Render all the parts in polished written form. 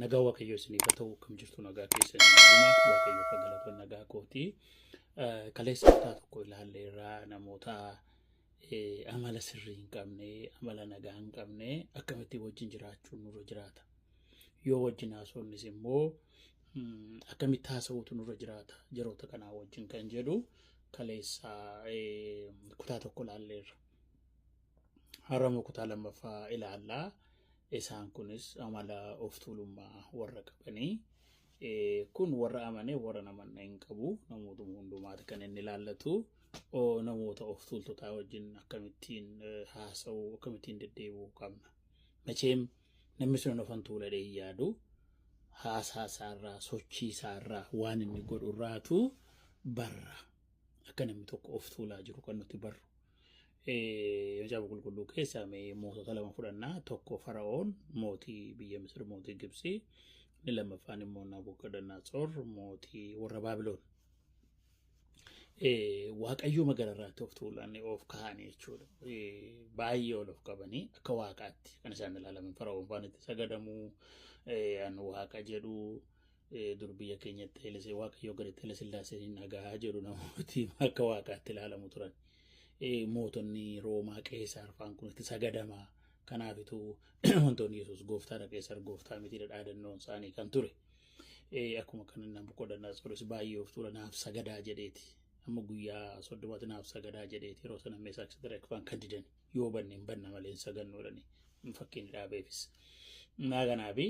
nagaa waaqayyo isiniif haa ta'u kam jirtu nagaa keessan hundumaa waaqayyo galatoon nagaa kooti kaleessa kutaa tokko ilaalleerraa namoota amala sirrii hin qabne amala nagaa hin qabne akkamitti wajjin jiraachuun nurra jiraata yoo wajjin haasofnis immoo akkamitti haasawutu nurra jiraata yeroota kanaa wajjin kan jedhu kaleessa kutaa tokko ilaalleerra harama kutaa lammaffaa ilaallaa isaan kunis amala of tuulummaa warra qabanii kun warra amane warra namanna hin qabu namoota hundumaati kan inni ilaallatu namoota of tuultotaa wajjin akkamittiin haasa'uu akkamittiin deddeebi'uu qabna macheem namni sun ofan tuuladhee yaadu haasaa isaarraa sochii isaarraa waan inni godhurraatu barra akka namni tokko of tuulaa jiru kan nuti barru Yajaabu qulqulluu keessaa mootota lama fudhannaa tokko Fara'oon mootii biyya Misir mootii Gibsii inni lammaffaan immoo Nabukadnezar mootii warra Baabiloon waaqayyo magaalarraatti of tuulan of kaa'anii jechuudha baay'ee ol of qabanii akka waaqaatti kan isaan ilaalaman Fara'oon waan itti sagadamuu an waaqa jedhu dur biyya keenyatti Heelisee waaqayyo gaditti Heelesillaasee nagaa jedhu namooti akka waaqaatti ilaalamu turan mootonni Roomaa Qeesaar faan kun itti sagadamaa kanaafitu wantoonni Yesuus gooftaadha Qeesaar gooftaa miti dhaadannoon isaanii kan ture akkuma kan Nabukadnezar baay'ee of tuula naaf sagadaa jedheeti amma guyyaa 30 naaf sagadaa jedheeti yeroo sana Meeshak Shadraak kan didan yoo banneen banna malee sagannoodhani fakkiin dhaabeefis naaganaafi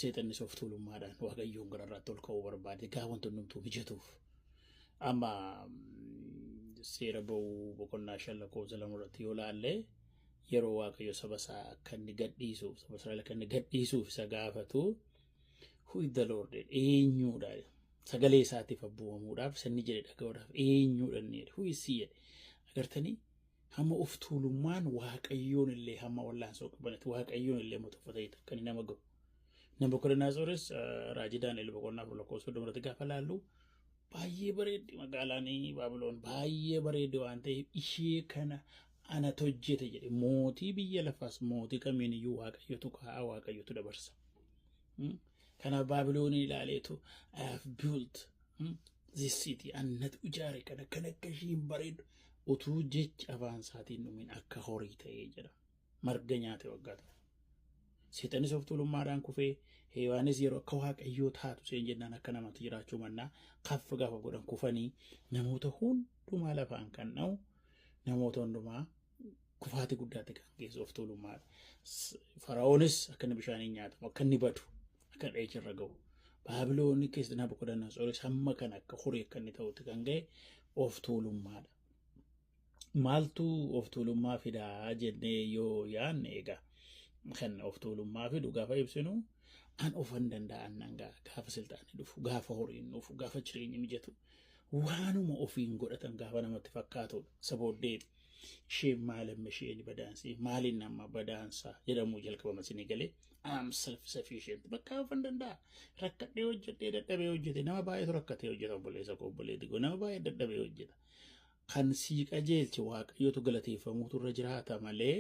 seexannis of tuulummaadhaan waaqayyoon gararraatti ol ka'uu barbaade gaa wantoonni numtuu mijatuuf amma seera ba'uu boqonnaa lakkoofsa 2 irratti yoo laalle yeroo waaqayyo saba isaa kan gadhiisuuf saba Israa'el kan gadhiisuuf isa gaafatu who is the Lord eenyuudha sagalee isaatiif abbuumamuudhaaf sanni jedhe dhaga'uudhaaf eenyuudha inni who is he agartanii hamma of tuulummaan waaqayyoon illee hamma wallaansoo qabanatti waaqayyoon illee motoffatee kan nama ga'u Nabukadnezar raajii Daani'el boqonnaa 4 lakkoofsa 30 irratti gaafa laallu baay'ee bareeddi magaalaan Baabiloon baay'ee bareeddi waan ta'eef ishee kana ana hojjete jedhe mootii biyya lafaas mootii kamiin iyyuu waaqayyotu kaa'aa waaqayyotu dabarsa kana Baabiloon ilaaleetu I have built this city annatu ijaare kana kan akka ishiin bareedu utuu jecha afaan isaatiin dhumin akka horii ta'ee jedha marga nyaate waggaa ta'e seexanis of tuulummaadhaan kufee Heewaanis yeroo akka waaqayyoo taatu seen jennaan akka namatti jiraachuu mannaa kaffa gaafa godhan kufanii namoota hundumaa lafaan kan dha'u namoota hundumaa kufaatii guddaatti kan geessu of tuulummaadha Fara'oonis akka inni bishaaniin nyaatamu akka inni badu akka dheechirra ga'u Baabiloonni keessa Nabukadnezar hamma kan akka horii akka inni ta'utti kan ga'e of tuulummaadha maaltu of tuulummaa fidaa jennee yoo yaanne egaa kan of tuulummaa fidu gaafa ibsinu an ofan danda'an nan gaafa siltaani dhufu gaafa horiin dhufu gaafa jireenyi mijatu waanuma ofiin godhatan gaafa namatti fakkaatu sabooddee ishee maalamma isheen badaansi maaliin nama badaansa jedhamu jalqabama sinii galee am self sufficient bakka ofan danda'a rakkadhee hojjetee dadhabee hojjete nama baay'eetu rakkatee hojjeta obboleessa koo obboleetti koo nama baay'ee dadhabee hojjeta kan sii qajeelche waaqayyootu galateeffamuutu irra jiraata malee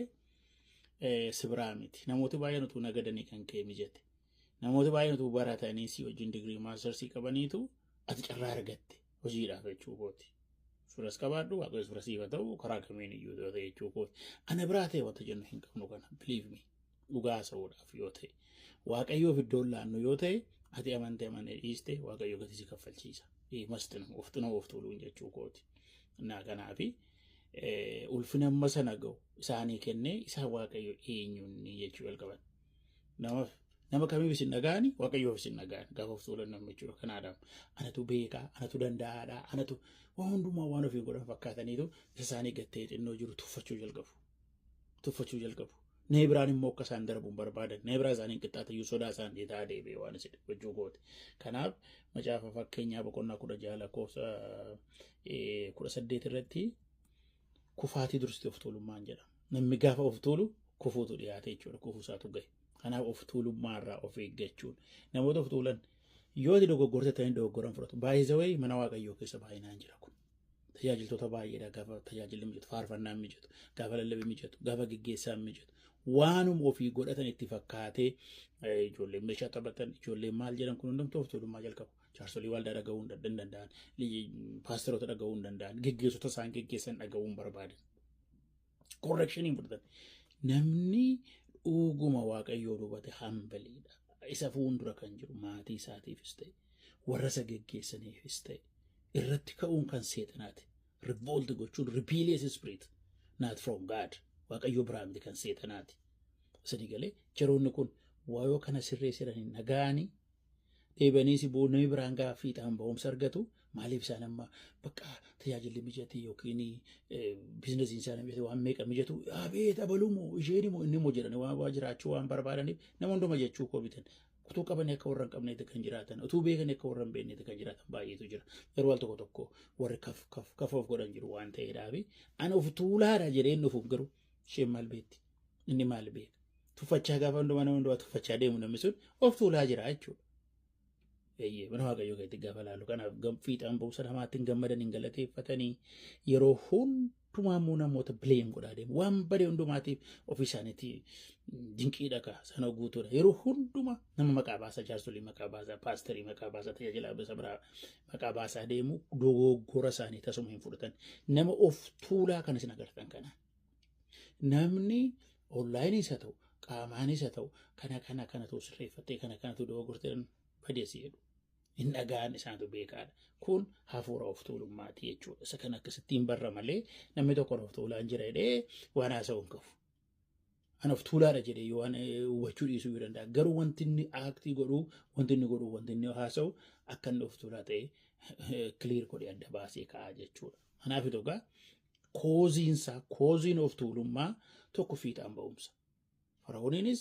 Sibraa miti namooti baay'een utuu nagadanii kan ka'e mijate namooti baay'een utuu baratanii si wajjin digirii maastersii qabaniitu ati carraa argatte hojiidhaaf jechuu kooti suras qabaadhu waaqayyo suras ifa ta'u karaa kamiin iyyuu ta'e jechuu kooti ana biraa ta'e wanta jennu hin qabnu kana believe me dhugaa sa'uudhaaf yoo ta'e waaqayyoof iddoon laannu yoo ta'e ati amantee dhiiste waaqayyo gatii si kaffalchiisa mastin of tuuluun jechuu kooti naa kanaafi ulfina amma sana ga'u isaanii kennee isa waaqayyo eenyuunni jechuu jalqaban nama kamiif isin dhagaani waaqayyoof isin dhagaani gaafa of tuulan namni jechuudha kanaadhaaf anatu beekaa anatu danda'aadha anatu waan hundumaa waan ofiin godhan fakkaataniitu isa isaanii gattee xinnoo jiru tuffachuu jalqabu nee biraan immoo akka isaan darbuun barbaadan nee biraa isaanii qixxaatayyuu sodaa isaanii ta'aa deebi'ee waan isin wajjuu goote kanaaf macaafa fakkeenyaa boqonnaa 16 lakkoofsa 18 irratti kufaatii dursti of tuulummaan jedha namni gaafa of tuulu kufuutu dhiyaate jechuudha kufuusaatu gahe kanaaf of tuulummaarraa of eeggachuun namoota of tuulan yoo itti dogoggorte ta'anii dogoggoran fudhatu baay'ee mana waaqayyoo keessa baay'inaan jira kun tajaajiltoota baay'eedha gaafa tajaajilli mijatu faarfannaan mijatu gaafa lallabbii mijatu gaafa geggeessaan mijatu waanuma ofii godhatan itti fakkaatee ijoolleen meeshaa taphatan ijoolleen maal jedhan kun hundumtuu of tuulummaa jalqabu jaarsolii waldaa dhaga'uu hin danda'an paasteroota dhaga'uu hin danda'an geggeessota isaan geggeessan dhaga'uu hin barbaadan correctionii fudhatan namni dhuguma waaqayyoo hubate hambaliidha isa fuuldura kan jiru maatii isaatiifis ta'e warra isa geggeessaniifis ta'e irratti ka'uun kan seexanaati revolt gochuun rebellious spirit not from God waaqayyo biraa miti kan seexanaati sani galee jeroonni kun waayoo kana sirreessanii nagaanii deebanii si boonamii biraan gaaffii ta'an ba'umsa argatu maaliif isaan amma bakka tajaajilli mijatii yookiin biizinesiin isaanii mijate waan meeqa mijatu abeet abalumoo isheen immoo inni immoo jedhanii waan jiraachuu waan barbaadaniif nama hunduma jechuu koo bitan utuu qabanii akka warra hin qabneeti kan jiraatan utuu beekanii akka warra hin beekneeti kan jiraatan baay'eetu jira yeroo al tokko tokko warri kaf of godhan jiru waan ta'eedhaafi ana of tuulaadha jedheen dhufuuf garuu isheen maal beekti inni maal beeka tuffachaa gaafa hundumaa nama hundumaa tuffachaa deemu namni sun of tuulaa jira jechuudha. Mana waaqayyoo keessatti gaafa laalu kanaaf fiixaan ba'uusa namaatti hin gammadanii hin galateeffatanii yeroo hundumaa immoo namoota bileem godhaa deemu waan badee hundumaatiif ofii isaaniitti dinqii dhagaa sana guutuudha yeroo hundumaa nama maqaa baasaa jaarsolii maqaa baasaa paasterii maqaa baasaa tajaajilaa biraa maqaa baasaa deemu dogoggora isaanii tasuma hin fudhatan nama of tuulaa kan isin agartan kana namni onlaayiniis haa ta'u qaamaanis haa ta'u kana ta'u sirreeffattee kana ta'u dogoggortee badeessi jedhu hin dhagaan isaantu beekaadha kun hafuura of tuulummaati jechuudha isa kan akkasittiin barra malee namni tokko of tuulaan jira jedhee waan haasa'u hin qabu an of tuulaadha jedhee waan hubachuu dhiisuu yoo danda'a garuu wanti inni aaktii godhuu wanti inni haasa'u akka inni of tuulaa ta'e kiliir godhee adda baasee kaa'aa jechuudha kanaaf egaa kooziin of tuulummaa tokko fiixaan ba'umsa Faraa'ooniinis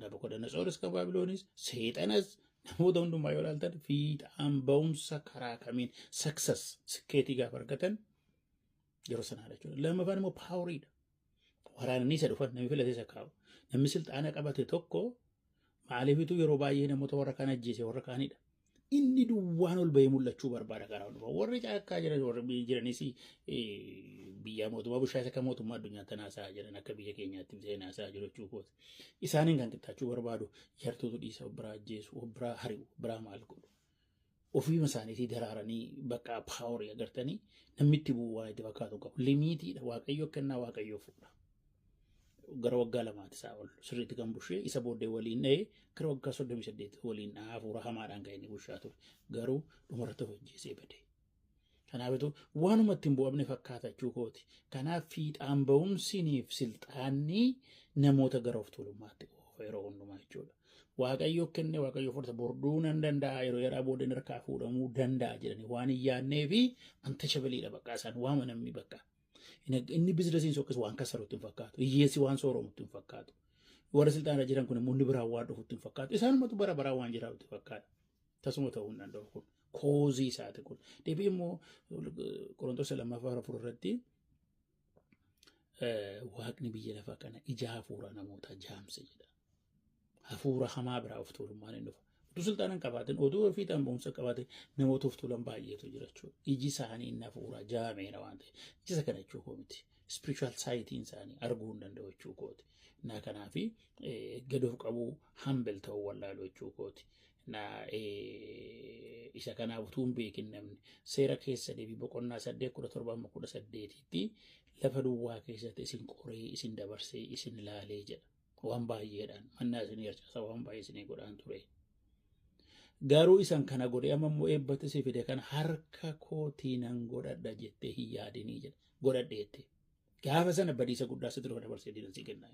Nabukadnezaaris kan Baabiloonis seexanas namoota hundumaa yoo ilaaltan fiixaan ba'umsa karaa kamiin success sikeetii gaafa argatan yeroo sanaadha jechuudha. Lammaffaan immoo paawuriidha. Waraananii isa dhufan namni filatee isa kaa'u. Namni silxaana qabate tokko maaliifitu yeroo baay'ee namoota warra kaan ajjeese warra kaanidha. Inni duwwaan ol bahee mul'achuu barbaada karaa hundumaa. Warri caakkaa jiran warri jiranis biyya mootummaa bushaa isa kan mootummaa addunyaa tanaasaa jiran akka biyya keenyaatti seenaasaa jiru jechuudha. Isaaniin kan qixxaachuu barbaadu yartuutu dhiisa biraa ajjeesu biraa hari'u biraa maal godhu. Ofiima isaaniitii daraaranii bakka paawurii agartanii namni itti bu'u waan itti fakkaatu qabu. Limiitiidha waaqayyo kennaa waaqayyo fuudha. Gara waggaa lamaatti isaa ol sirriitti kan bushee isa booddee waliin dha'ee gara waggaa 38 waliin dha'aa hafuura hamaadhaan kan inni bushaa ture. Garuu dhumarratti of ajjeesee bade. Kanaafuu waanuma ittiin bu'amne fakkaatachuu kooti. Kanaaf fiixaan ba'umsiniif silxaanni namoota gara of tuulummaatti oofa yeroo hundumaa jechuudha. Waaqayyo kenne waaqayyo fudhata borduu nan danda'a yeroo yaraa booddeen harkaa fuudhamuu danda'a jedhanii waan hin yaadnee fi anta shabaliidha bakka isaan waama namni bakka. Inni biizinesiin sokkis waan kasaruutti hin fakkaatu. Hiyyeessi waan sooromutti hin fakkaatu. Warra silxaanirra jiran kun immoo inni biraa waan dhufutti hin fakkaatu. Isaanumatu bara baraa waan jiraatutti fakkaata. Tasuma ta'uu hin danda'u kun. Koozii isaati kun. Deebii immoo Qorontos 2:4 irratti waaqni biyya lafaa kana ija hafuura namoota jaamse jedha. Hafuura hamaa biraa of tuulummaan hin dhufa. Utuu silxaanan qabaatin oduu fiixaan ba'umsa qabaatin namoota of tuulan baay'eetu jira jechuudha. Iji isaanii inni hafuura jaameera waan ta'eef. Ija kana jechuu koo miti. Spiritual saayitiin isaanii arguu hin danda'u jechuu kooti. Na kanaafi gad of qabuu hambel ta'uu wallaaluu jechuu kooti. Na isa kanaaf utuu hin beekin namni seera keessa deebii boqonnaa 8:17 lafa duwwaa keessatti isin qoree isin dabarsee isin ilaalee jedha. Waan baay'eedhaan mannaa isin yarchaasaa waan baay'ee isin godhaan ture. Garuu isan kana godhee amma immoo eebbatti si fide kan harka kootii nan godhadha jettee hin yaadinii jedha. Godhadhe jettee. Gaafa sana badiisa guddaa sitti dhufa dabarsee diinan si kennaa.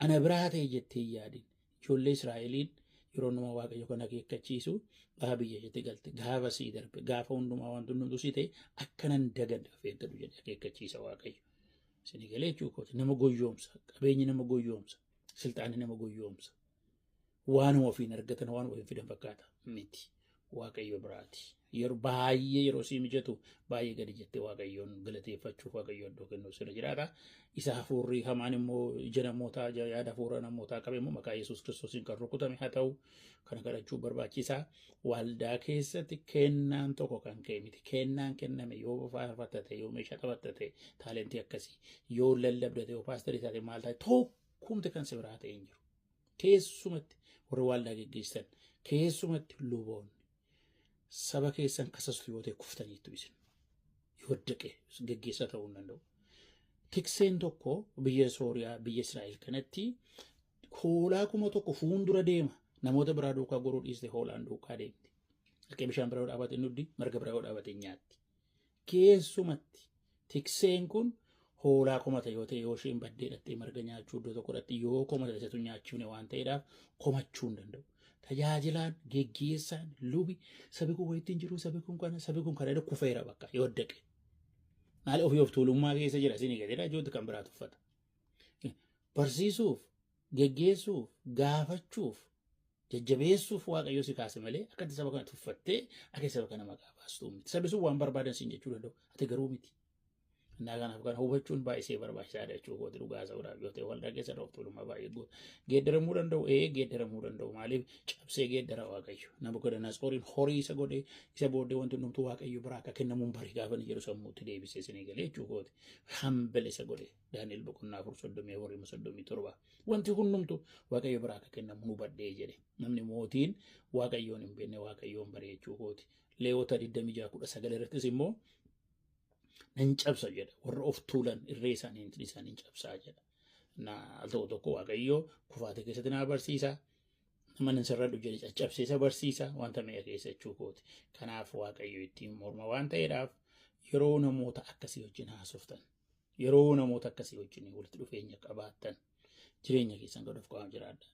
Ana biraa ta'e jettee hin yaadin. Ijoollee Israa'eliin yeroo nama waaqayyo kan akeekkachiisu gaafa biyya jettee galte gaafa sii darbe gaafa hundumaa wanti hundumtuu sii ta'e akkanan dagadde of eeggatu jedhe akeekkachiisa waaqayyo. Isin galee jechuudha nama goyyoomsa qabeenyi nama goyyoomsa silxaanni nama goyyoomsa. Waan ofiin argatan waan ofiin fidan fakkaata miti waaqayyo biraati yeroo baay'ee yeroo sii mijatu baay'ee gadi jettee waaqayyoon galateeffachuuf waaqayyo iddoo kennu sirra jiraata. Isa hafuurri hamaan immoo ija namootaa yaada hafuura namootaa qabe immoo maqaa Yesuus Kiristoosiin kan rukutame haa ta'u kana kadhachuu barbaachisaa. Waldaa keessatti kennaan tokko kan ka'e miti. Kennaan kenname yoo faarfattate yoo meeshaa taphattate taalentii akkasii yoo lallabdate yoo paasterii taate maal taate tokkumti kan si biraa ta'e hin jiru. Keessumatti warri waldaa geggeessan keessumatti luboonni saba keessan kasastu yoo ta'e kuftaniittu isin yoo dhaqe geggeessaa ta'uu hin danda'u. Tikseen tokko biyya Sooriyaa biyya Israa'el kanatti hoolaa kuma tokko fuuldura deema namoota biraa duukaa goruu dhiiste hoolaan duukaa deemti. Dhaqee bishaan biraa dhaabate nuddi marga biraa dhaabate nyaatti. Keessumatti tikseen kun hoolaa komata yoo ta'e yoo isheen baddee dhattee marga nyaachuu iddoo tokko dhatti yoo komata isatu nyaachuune waan ta'eedhaaf komachuu hin danda'u. Tajaajilaan geggeessaan lubi sabi kun wayittiin jiru sabi kun kana kufeera bakka yoo dhaqe. Maal ofii of tuulummaa keessa jira isin eegateedha ijoollee kan biraa tuffata. Barsiisuuf, geggeessuuf, gaafachuuf, jajjabeessuuf waaqayyo si kaase malee akka saba kana tuffattee akka saba kana maqaa baastu miti. Sabi sun waan barbaadan siin jechuu danda'u ati garuu miti. Naa kanaaf kan hubachuun baay'ee barbaachisaadha jechuudha dhugaa sa'uudhaaf yoo ta'e waldaa keessa of tuulummaa baay'ee goota. Geeddaramuu danda'u geeddaramuu danda'u maaliif cabsee geeddara waaqayyo. Nabukadanaasoriin horii isa godhee isa booddee wanti hundumtuu waaqayyo biraa akka kennamuun barii gaafa ni jedhu sammuutti deebisee isinii galee jechuudha. Hambale isa godhee Daani'el boqonnaa 4:37 wanti hundumtuu waaqayyo biraa akka kennamuun hubadhee jedhe. Namni mootiin waaqayyoon hin beekne waaqayyoon baree jechuudha. Leewwota 26:19 irrattis immoo nan cabsa jedha warra of tuulan irree isaanii cabsaa jedha. Al tokko waaqayyo kufaate keessatti na barsiisa. Nama nan sirradhu jedhe caccabseesa barsiisa wanta meeqa keessa jechuudha. Kanaaf waaqayyo ittiin morma waan ta'eedhaaf yeroo namoota akkasii wajjin haasoftan yeroo namoota akkasii wajjin walitti dhufeenya qabaattan jireenya keessan godhuuf qaama jiraadha.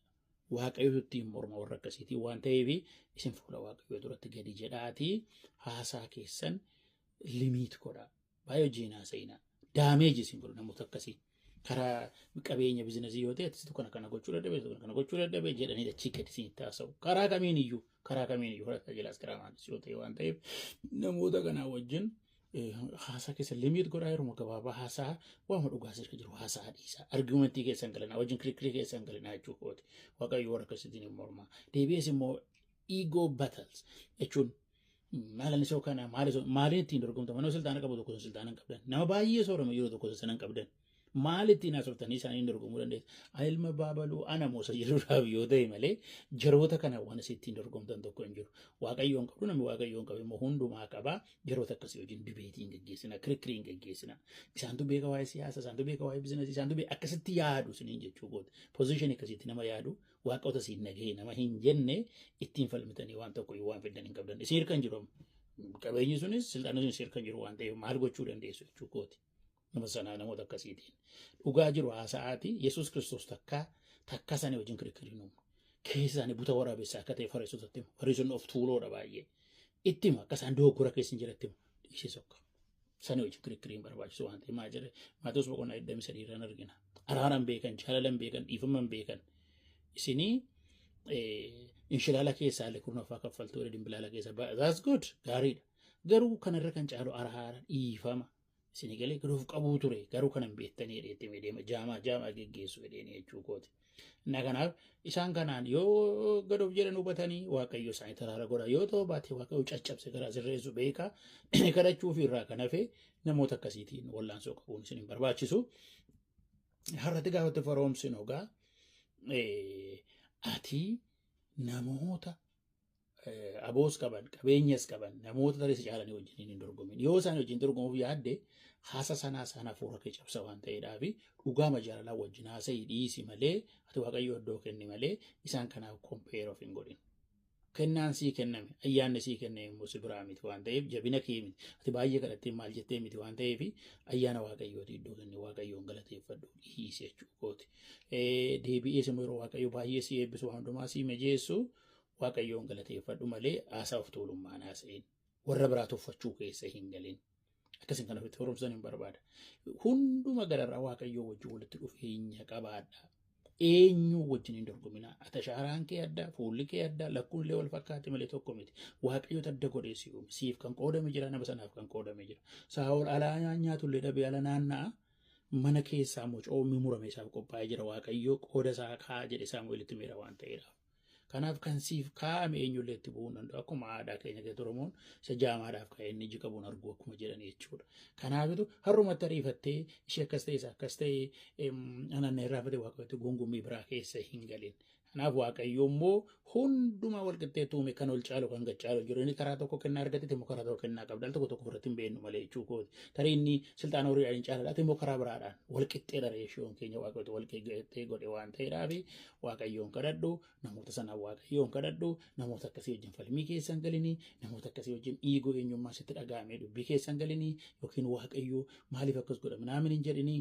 Waaqayyo ittiin morma warra akkasiitiin waan ta'eef isin fuula waaqayyo duratti gadi jedhaatii haasaa keessan limiit godhaa. Baay'ee jiinaa seenaa daameeji isin godhu namoota akkasii karaa qabeenya biizinasii yoo ta'e atistu kana gochuu dadhabee jedhanii dachii gadi isin taasa'u karaa kamiin iyyuu fudhataa jilaas karaa maatis yoo ta'e waan ta'eef namoota kanaa wajjin haasaa keessa limiit godhaa yeroo gabaabaa haasaa waama dhugaa sirka jiru haasaa dhiisaa argumentii keessan galanaa wajjin kirikrii keessan galanaa jechuudha. Waaqayyo warra akkasiitiin hin mormaa. Deebi'ees immoo ego battles jechuun maalan isoo kana maaliin ittiin dorgomta manoo siltaana qabu tokko siltaana hin qabdan nama baay'ee soorama yeroo tokko sana hin qabdan maal ittiin haasoftanii isaanii dorgomuu dandeessu. Ilma baabaluu ana moosa jedhuudhaaf yoo ta'e malee jaroota kana waan isittiin dorgomtan tokko hin jiru. Waaqayyoon qabdu namni waaqayyoon qabe immoo hundumaa qabaa jaroota akkasii wajjin dibeetiin geggeessina kirikiriin geggeessina. Isaantu beeka waa'ee siyaasa isaantu beeka waa'ee biizinasii isaantu beeka akkasitti yaadu isiniin jechuu pozishinii akkasitti nama yaadu waaqota siin nagahee nama hin jenne ittiin falmitanii waan tokko waan feddan hin qabdan. Isin hirkan jiru qabeenyi sunis silxaana sunis hirkan jiru waan ta'eef maal gochuu dandeessu jechuudha. Nama sanaa namoota akkasiitiin dhugaa jiru haasa'aati Yesuus Kiristoos takka isaanii wajjin kirikiriin uumu. Keessa isaanii buta waraabessaa akka ta'e fariisotatti himu. Fariisonni of tuuloodha baay'ee. Itti hima akka isaan dogoggora keessa hin jiratti himu. Dhiisee sokka. Isaanii wajjin kirikiriin barbaachisu waan ta'eef maal jedhe Maatewos boqonnaa 23 irraan argina. Araaran beekan, jaalalan beekan, dhiifaman beekan. Isinii inshilaala keessaa illee kurnaffaa kaffaltuu dimbilaala keessa that's good gaariidha. Garuu kanarra kan caalu araara dhiifama. Isin galee garuuf qabuu ture garuu kanan beektanii dheettee deema jaamaa geggeessu jedhanii jechuudha. Kanaaf isaan kanaan yoo gadoof jedhan hubatanii waaqayyo isaanii taraara godha yoo ta'u baatee waaqayyo caccabse garaa sirreessu beeka kadhachuuf irraa kan hafe namoota akkasiitiin wallaansoo qabuun isin hin barbaachisu. Har'atti gaafatti faroomsin ogaa ati namoota aboos qaban qabeenyas qaban namoota taris caalanii wajjin hin dorgomin yoo isaan wajjin dorgomuuf yaadde haasa sanaa sana fuula kee cabsa waan ta'eedhaaf dhugaama jaalalaa wajjin haasa'ii dhiisi malee ati waaqayyo iddoo kenni malee isaan kanaaf kompeer of hin godhin. Kennaan sii kenname ayyaanni sii kenname immoo si biraa miti waan ta'eef jabina kee miti ati baay'ee kadhattee maal jettee miti waan ta'eef ayyaana waaqayyooti iddoo kenni waaqayyoon galateeffadhu dhiisi jechuudha. Deebi'ees immoo yeroo waaqayyo baay'ee si eebbisu waan hundumaa si mijeessu waaqayyoon galateeffadhu malee haasaa of tuulummaan haasa'in warra biraa tuffachuu keessa hin galin. Akkasiin kana ofitti horomsan hin barbaada. Hunduma gararraa waaqayyoo wajjin walitti dhufeenya qabaadha. eenyu wajjin hin dorgomina. Atashaaraan kee adda, fuulli kee adda, lakkuun illee wal fakkaate malee tokko miti. Waaqayyo adda godhee si uume. Siif kan qoodame jira, nama sanaaf kan qoodame jira. Saa'ol alaa nyaatullee dhabee ala naanna'a. Mana keessaa immoo coomni murame isaaf qophaa'ee jira. Waaqayyo qooda isaa kaa jedhe Saamu'eelitti meera waan ta'eedhaaf. Kanaaf kan siif kaa'ame eenyullee itti bu'uu hin danda'u. Akkuma aadaa keenya keessatti Oromoon isa jaamaadhaaf ka'ee inni iji qabuun arguu akkuma jedhan jechuudha. Kanaafitu har'umatti ariifattee ishee akkas ta'e isa akkas ta'e ananna irraafatee waaqayyotti gongummii biraa keessa hin galin. Kanaaf waaqayyo immoo hundumaa wal qixxeetti uume kan ol caalu kan gad-caalu jiru. Inni karaa tokko kennaa argatetti immoo karaa tokko kennaa qabda. Al tokko tokko irratti hin beeknu malee jechuu kooti. Tarii inni silxaana horiidhaan hin caaladhaati immoo karaa biraadhaan wal qixxee dhareessuun keenya waaqayyooti wal qixxee godhe waan ta'eedhaaf waaqayyoon kadhadhu namoota sanaan waaqayyoon kadhadhu namoota akkasii wajjin falmii keessan galinii namoota akkasii wajjin dhiigoo eenyummaa sitti dhaga'amee dubbii keessan galinii yookiin waaqayyoo maaliif akkas godha minaamin hin jedhinii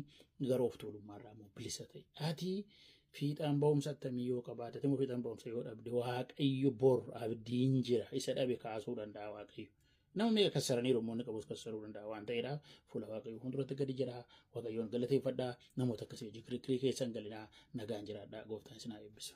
garoof tuulummaarraa immoo bilisa ta'e. Ati fiixaan ba'umsa attamii yoo qabaate immoo fiixaan ba'umsa yoo dhabde waaqayyo bor abdiin jira isa dhabe kaasuu danda'a waaqayyo. Nama meeqa kassaranii Oromoonni qabus kassaruu danda'a waan ta'eedhaaf fuula waaqayyo hunduratti gadi jira waaqayyoon galateeffadhaa namoota akkasii wajjin kirikrii keessan galinaa nagaan jiraadhaa gooftaan isin haa eebbisu.